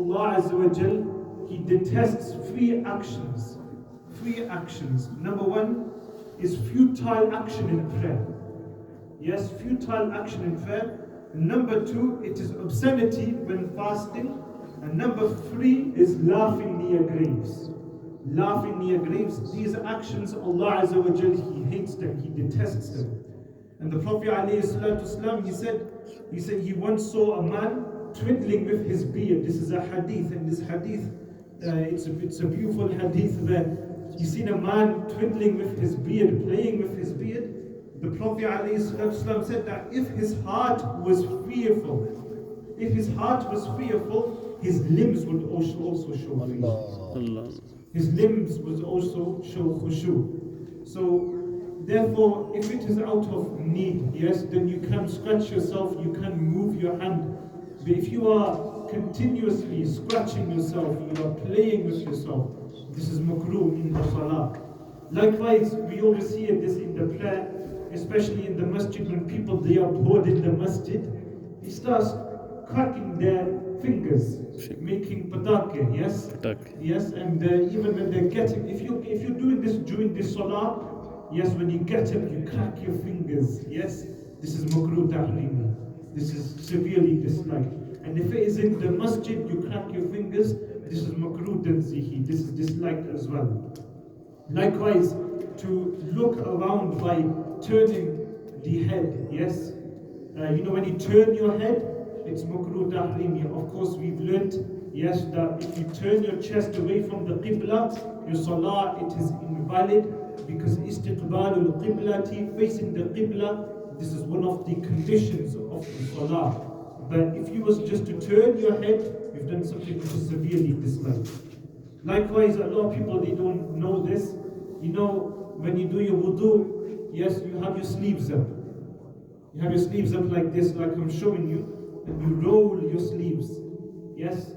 Allah Azza wa Jal, He detests three actions. Three actions. Number one is futile action in prayer. Yes, futile action in prayer. Number two, it is obscenity when fasting. And number three is laughing near graves. Laughing near graves. These actions, Allah Azza wa Jal, He hates them, He detests them. And the Prophet ﷺ, he said he once saw a man twiddling with his beard. This is a hadith, and this hadith, it's a beautiful hadith where you seen a man twiddling with his beard, playing with his beard. The Prophet ﷺ said that if his heart was fearful, his limbs would also show fear. His limbs would also show khushu. So therefore, if it is out of need, yes, then you can scratch yourself, you can move your hand. But if you are continuously scratching yourself, you are playing with yourself, this is makruh in the salah. Likewise, we always see this in the prayer, especially in the masjid, when people, they are bored in the masjid, he starts cracking their fingers, making patake, yes? Yes, and even when they're getting, if you're doing this during this salah, yes, when you get up, you crack your fingers. Yes, this is makruh tahrimi. This is severely disliked. And if it is in the masjid, you crack your fingers, this is makruh tanzihi. This is disliked as well. Likewise, to look around by turning the head. Yes, when you turn your head, it's makruh tahrimi. Of course, we've learnt, yes, that if you turn your chest away from the qibla, your salah, it is invalid. Because istiqbalul qiblati, facing the qibla, this is one of the conditions of the salah. But if you was just to turn your head, you've done something which is severely disliked. Likewise, a lot of people, they don't know this. You know, when you do your wudu, yes, you have your sleeves up. You have your sleeves up like this, like I'm showing you, and you roll your sleeves. Yes,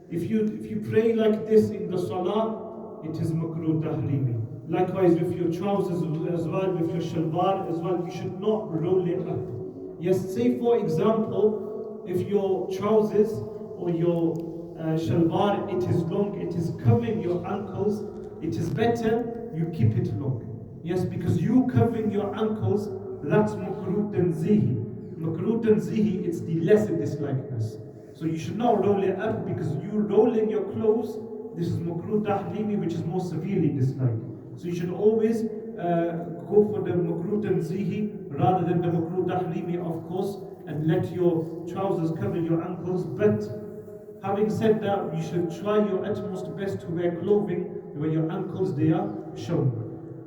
if you pray like this in the salah, it is makruh tahrimi. Likewise with your trousers as well, with your shalwar as well, you should not roll it up. Yes, say for example, if your trousers or your shalwar, it is long, it is covering your ankles, it is better you keep it long. Yes, because you covering your ankles, that's makruh tanzihi. Makruh tanzihi, it's the lesser dislikeness. So you should not roll it up, because you rolling your clothes, this is makruh tahrimi, which is more severely disliked. So you should always go for the makruh tanzihi rather than the makruh tahrimi, of course, and let your trousers cover your ankles. But having said that, you should try your utmost best to wear clothing where your ankles, they are shown.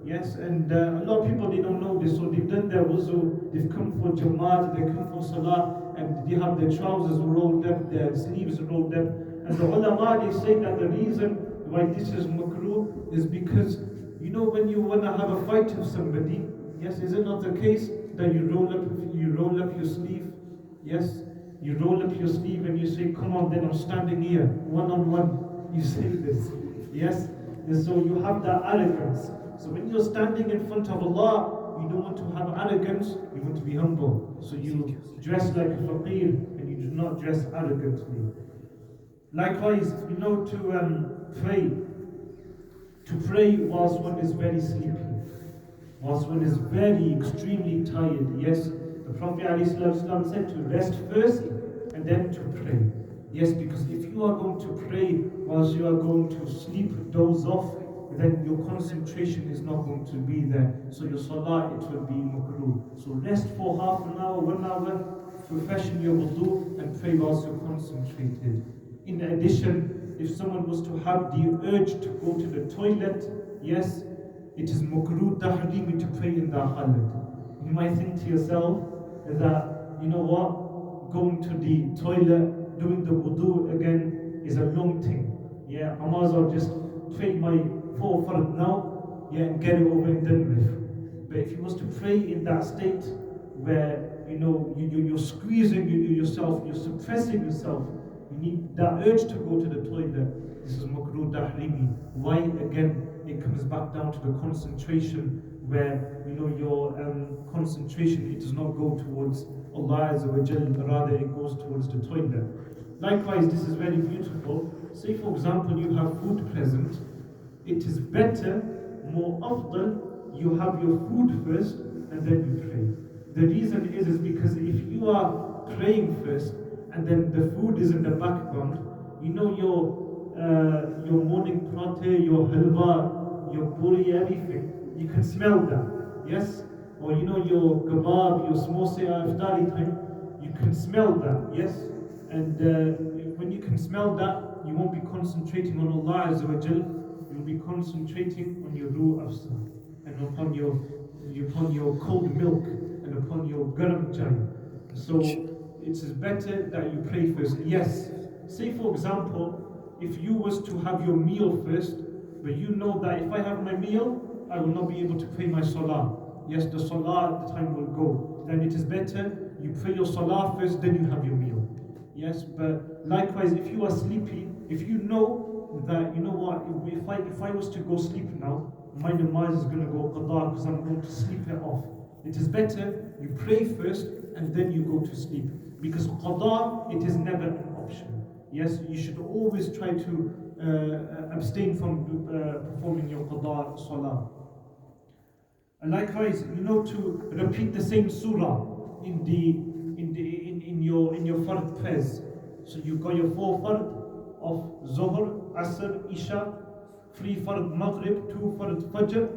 Yes, and a lot of people, they don't know this, so they've done their wuzu, they've come for jamaat, they come for salah, and they have their trousers rolled up, their sleeves rolled up. And the ulama, they say that the reason why this is makruh is because, you know, when you want to have a fight with somebody, yes, is it not the case that you roll up your sleeve? Yes, you roll up your sleeve and you say, come on, then I'm standing here, one on one. You say this, yes? And so you have that arrogance. So when you're standing in front of Allah, you don't want to have arrogance, you want to be humble. So you dress like a faqir and you do not dress arrogantly. Likewise, to pray. To pray whilst one is very sleepy, whilst one is very extremely tired. Yes, the Prophet ﷺ said to rest first and then to pray. Yes, because if you are going to pray whilst you are going to sleep, doze off, then your concentration is not going to be there. So your salah, it will be makruh. So rest for half an hour, 1 hour, refreshing your wudu and pray whilst you're concentrated. In addition, if someone was to have the urge to go to the toilet, yes, it is makruh tahrimi to pray in the halat. You might think to yourself that, you know what, going to the toilet, doing the wudu again is a long thing. Yeah, I might as well just pray my 4 fard now, yeah, and get it over and done with. But if you was to pray in that state where, you're squeezing yourself, you're suppressing yourself, you need that urge to go to the toilet, this is makruh tahrimi. Why? Again, it comes back down to the concentration where, your concentration, it does not go towards Allah Azza wa Jal, rather it goes towards the toilet. Likewise, this is very beautiful. Say for example, you have food present. It is better, more often, you have your food first and then you pray. The reason is because if you are praying first and then the food is in the background, you know your morning prate, your halwa, your puri, everything, you can smell that, yes? Or you know your kebab, your samosa iftari time, you can smell that, yes? And when you can smell that, you won't be concentrating on Allah Azza wa Jal, you'll be concentrating on your ruh afsa and upon your cold milk and upon your garam chai. So it's better that you pray first. Yes, say for example, if you was to have your meal first, but you know that if I have my meal, I will not be able to pray my salah. Yes, the salah, the time will go. Then it is better you pray your salah first, then you have your meal. Yes, but likewise, if you are sleepy, if you know that, you know what, if I was to go sleep now, my namaz is going to go qada because I'm going to sleep it off. It is better you pray first and then you go to sleep. Because qada, it is never an option. Yes, you should always try to abstain from performing your qada salah. And likewise, you know, to repeat the same surah in your fard prayers. So you got your 4 fard of Zohr, Asr, Isha, 3 fard Maghrib, 2 fard Fajr.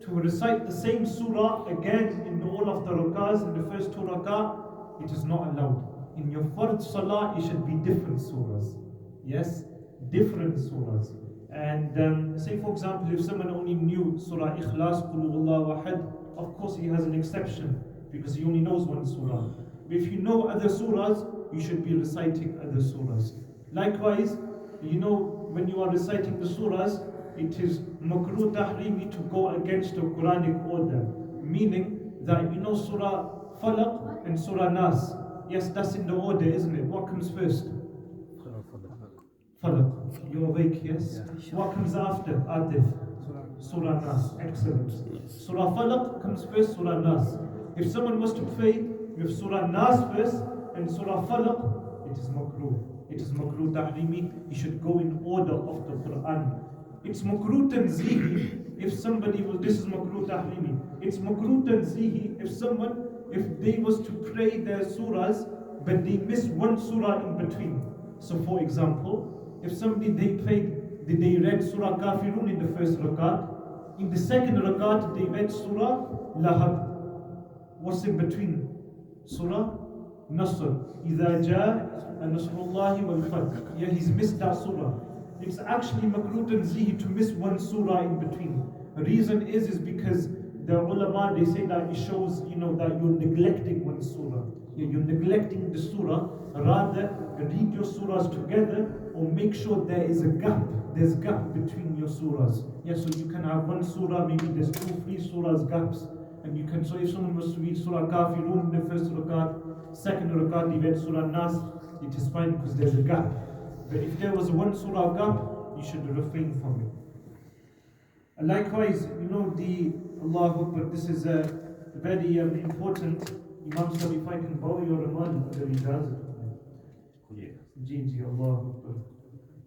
To recite the same surah again in all of the rakahs, in the first 2 rakah, it is not allowed. In your fard salah, it should be different surahs. Yes, different surahs. And say for example, if someone only knew Surah Ikhlas, Qul Huwallahu Ahad, of course he has an exception because he only knows one surah. But if you know other surahs, you should be reciting other surahs. Likewise, you know, when you are reciting the surahs, it is makruh tahrimi to go against the Quranic order, meaning that you know Surah Falaq and Surah Nas. Yes, that's in the order, isn't it? What comes first? Falaq. You're awake, yes? What comes after? Atif. Surah Nas. Excellent. Surah Falaq comes first, Surah Nas. If someone was to pray with Surah Nas first and Surah Falaq, it is makruh. It is makruh tahrimi. You should go in order of the Quran. It's makruh tanzihi if somebody was, this is makruh tahrimi. It's makruh tanzihi if they was to pray their surahs, but they miss one surah in between. So for example, if somebody they read Surah Kafirun in the first rakat, in the second rakat they read Surah Lahab. What's in between? Surah Nasr. إِذَا جَاءَ نَصْرُ اللَّهِ وَالْفَتْحِ. Yeah, he's missed that surah. It's actually makruh tanzihi to miss one surah in between. The reason is because the ulama, they say that it shows, you know, that you're neglecting one surah. You're neglecting the surah. Rather, read your surahs together or make sure there is a gap. There's a gap between your surahs. Yeah, so you can have one surah, maybe there's 2-3 surahs gaps. And you can, so if someone was to read Surah Kafirun in the first rakat, second rakat, he read Surah Nas, it is fine because there's a gap. But if there was one surah gap, you should refrain from it. And likewise, you know, the Allahu Akbar, this is a very important. Imam Sahib, if I can borrow your Ramal, agar ijazat. Ji, Allahu Akbar.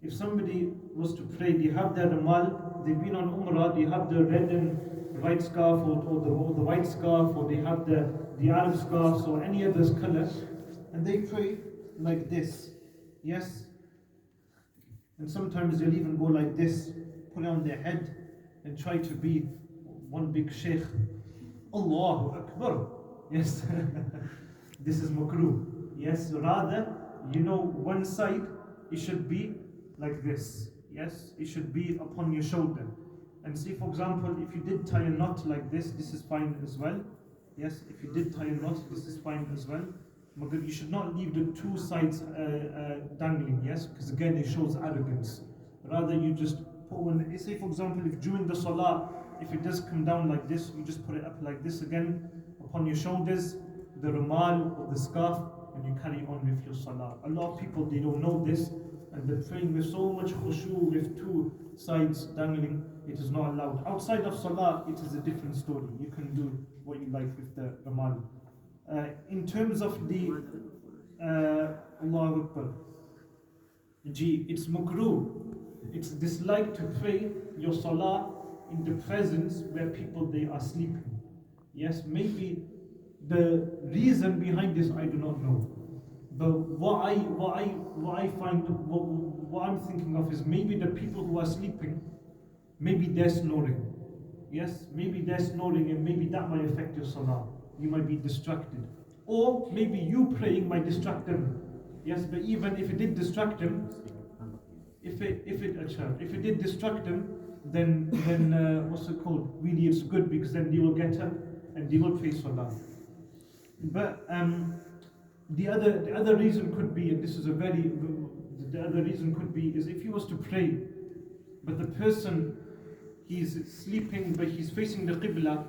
If somebody was to pray, they have their Ramal, they've been on Umrah, they have the red and white scarf or the white scarf, or they have the Arab scarf or any other color, and they pray like this. Yes? And sometimes they'll even go like this, put it on their head and try to be one big sheikh. Allahu Akbar. Yes. This is makruh. Yes, rather, you know, one side, it should be like this. Yes, it should be upon your shoulder. And see, for example, if you did tie a knot like this is fine as well. Yes, if you did tie a knot, this is fine as well. But you should not leave the 2 sides dangling, yes, because again it shows arrogance. Rather, you just put one, say for example, if during the salah, if it does come down like this, you just put it up like this again, upon your shoulders, the rumal or the scarf, and you carry on with your salah. A lot of people, they don't know this, and they're praying with so much khushu, with 2 sides dangling. It is not allowed. Outside of salah, it is a different story. You can do what you like with the rumal. In terms of the Allahu Akbar, It's makruh. It's disliked to pray your salah in the presence where people they are sleeping. Yes, maybe the reason behind this I do not know. But what I find what I'm thinking of is maybe the people who are sleeping, maybe they're snoring. Yes, maybe they're snoring and maybe that might affect your salah. You might be distracted. Or maybe you praying might distract them. Yes, but even if it did distract them, if it did distract them, then what's it called? Really, it's good because then they will get up and they will pray salah. But the other reason could be, and this is a very the other reason could be is if he was to pray, but the person he's sleeping, but he's facing the qibla,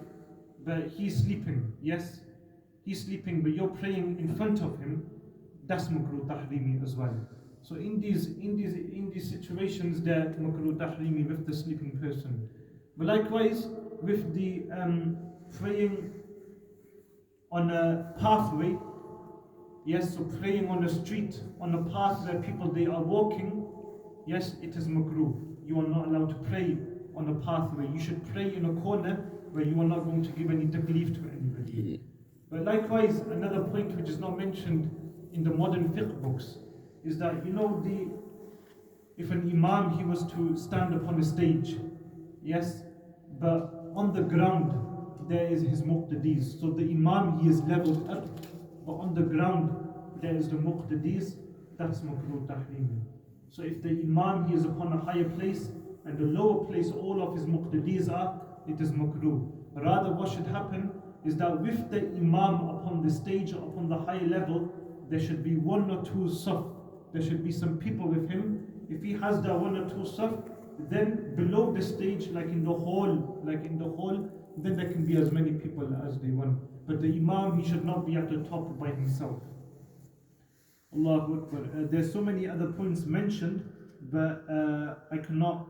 but he's sleeping. Yes, he's sleeping, but you're praying in front of him. That's makruh tahrimi as well. So in these situations, that makruh tahrimi with the sleeping person. But likewise with the praying on a pathway. Yes, so praying on the street, on a path where people they are walking. Yes, it is makruh. You are not allowed to pray on a pathway. You should pray in a corner where you are not going to give any taklif to anybody. But likewise, another point which is not mentioned in the modern fiqh books is that if an imam he was to stand upon a stage, yes, but on the ground there is his muqtadis. So the imam he is leveled up, but on the ground there is the muqtadis. That's makruh tahrimi. So if the imam he is upon a higher place and the lower place all of his muqtadis are, it is makruh. Rather, what should happen is that with the imam upon the stage, upon the higher level, there should be one or two saf. There should be some people with him. If he has that one or two saf, then below the stage, like in the hall, then there can be as many people as they want. But the imam, he should not be at the top by himself. Allahu Akbar. There's so many other points mentioned, but I cannot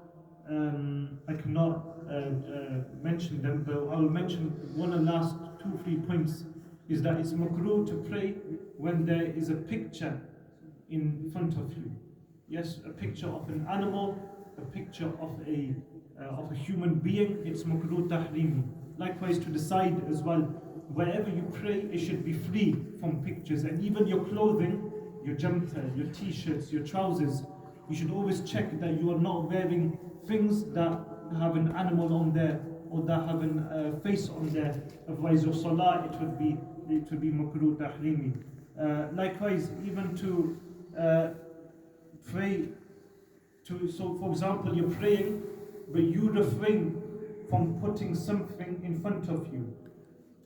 mention them. But I will mention one of the last 2-3 points. Is that it's makruh to pray when there is a picture in front of you. Yes, a picture of an animal, a picture of a human being. It's makruh tahrimi. Likewise to the side as well. Wherever you pray, it should be free from pictures. And even your clothing, your jumper, your t-shirts, your trousers, you should always check that you are not wearing things that have an animal on there or that have a face on there. Otherwise your salah, it would be makruh tahrimi. Likewise, even to pray so for example, you're praying, but you refrain from putting something in front of you.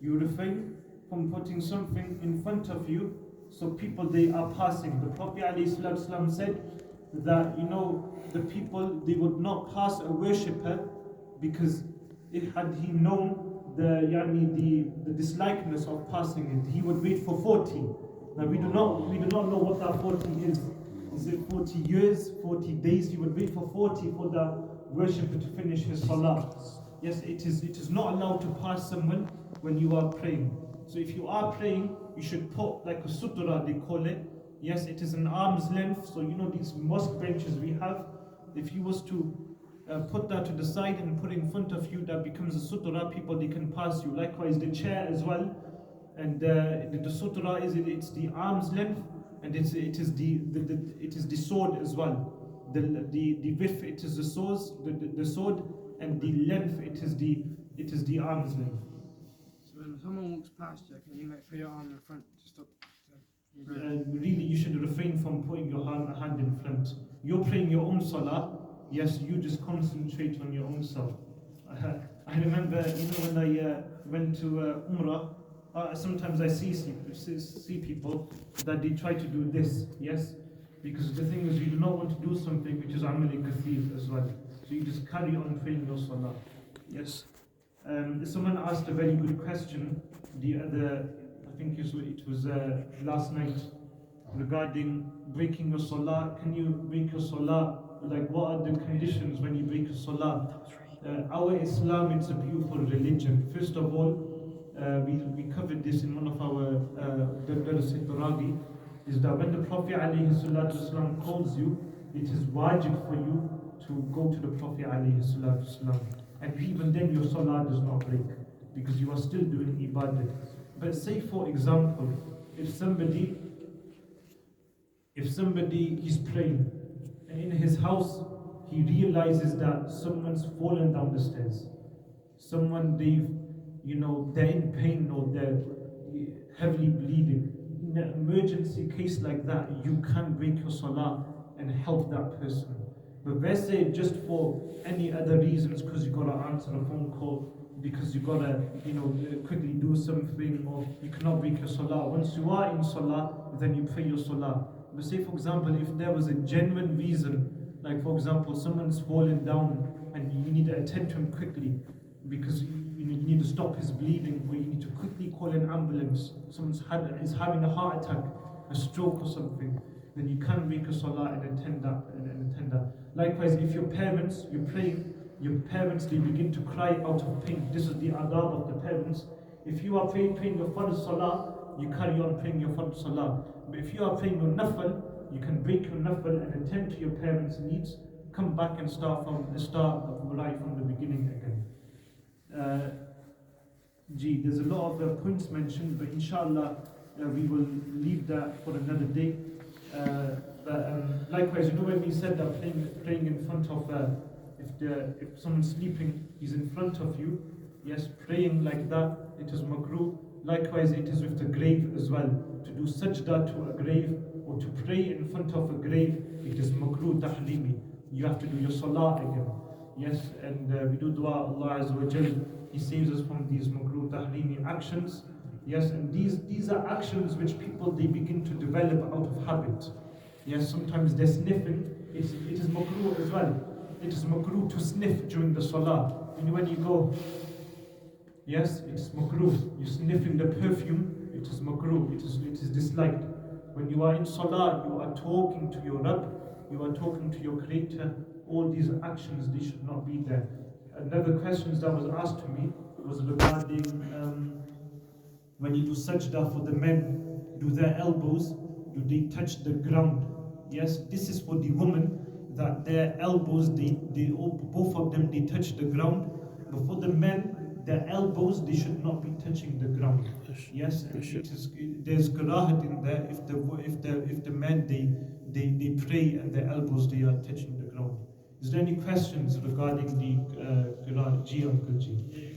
You refrain from putting something in front of you, so people they are passing. The Prophet ﷺ said that the people they would not pass a worshipper because had he known the dislikeness of passing it, he would wait for 40. Now we do not know what that 40 is. Is it 40 years, 40 days? He would wait for 40 for the worshipper to finish his salah. Yes, it is not allowed to pass someone when you are praying. So if you are praying, you should put like a sutra, they call it. Yes, it is an arm's length. So these mosque benches we have, if you was to put that to the side and put it in front of you, that becomes a sutra. People they can pass you. Likewise the chair as well, and the sutra it's the arm's length, and it is the sword as well. The width it is the sword, and the length it is the arm's length. So when someone walks past you, can you put your arm in front to stop? Really, you should refrain from putting your hand in front. You're praying your own salah. Yes, you just concentrate on your own self. I remember, when I went to Umrah, sometimes I see people that they try to do this. Yes, because the thing is, you do not want to do something which is amali kathir as well. So you just carry on praying your salah. Yes. Someone asked a very good question I think it was last night, regarding breaking your salah. Can you break your salah? Like, what are the conditions when you break your salah? Our Islam, it's a beautiful religion. First of all, we covered this in one of our Dars al-Taragi, is that when the Prophet ﷺ calls you, it is wajib for you to go to the Prophet ﷺ. And even then your salah does not break because you are still doing ibadat. But say for example, if somebody is praying and in his house he realizes that someone's fallen down the stairs, someone they're in pain or they're heavily bleeding. In an emergency case like that, you can break your salah and help that person. But let's say just for any other reasons, because you gotta answer a phone call, because you gotta quickly do something, or you cannot break your salah. Once you are in salah, then you pray your salah. But say for example, if there was a genuine reason, like for example, someone's fallen down and you need to attend to him quickly because you need to stop his bleeding, or you need to quickly call an ambulance, someone's is having a heart attack, a stroke or something, then you can make a salah and attend that. Likewise, if you're praying, your parents, they begin to cry out of pain. This is the adab of the parents. If you are praying your fard salah, you carry on praying your fard salah. But if you are praying your nafal, you can break your nafal and attend to your parents' needs, come back and start right from the beginning again. There's a lot of points mentioned, but inshallah we will leave that for another day. Likewise, when we said that praying in front of, if someone's sleeping, he's in front of you, yes, praying like that, it is makruh. Likewise, it is with the grave as well. To do sajda to a grave or to pray in front of a grave, it is makruh tahlimi. You have to do your salah again. Yes, and we do dua Allah Azza wa Jal. He saves us from these makruh tahlimi actions. Yes, and these are actions which people, they begin to develop out of habit. Yes, sometimes they're sniffing. It is makruh as well. It is makruh to sniff during the salah. And when you go, yes, it's makruh. You're sniffing the perfume. It is makruh. It is disliked. When you are in salah, you are talking to your Rabb. You are talking to your Creator. All these actions, they should not be there. Another question that was asked to me was regarding when you do sajda for the men, do their elbows, do they touch the ground? Yes, this is for the woman, that their elbows, both of them, they touch the ground. But for the men, their elbows, they should not be touching the ground. Yes, and there's karahat in there if the men they pray and their elbows, they are touching the ground. Is there any questions regarding the Quran? Uncle G?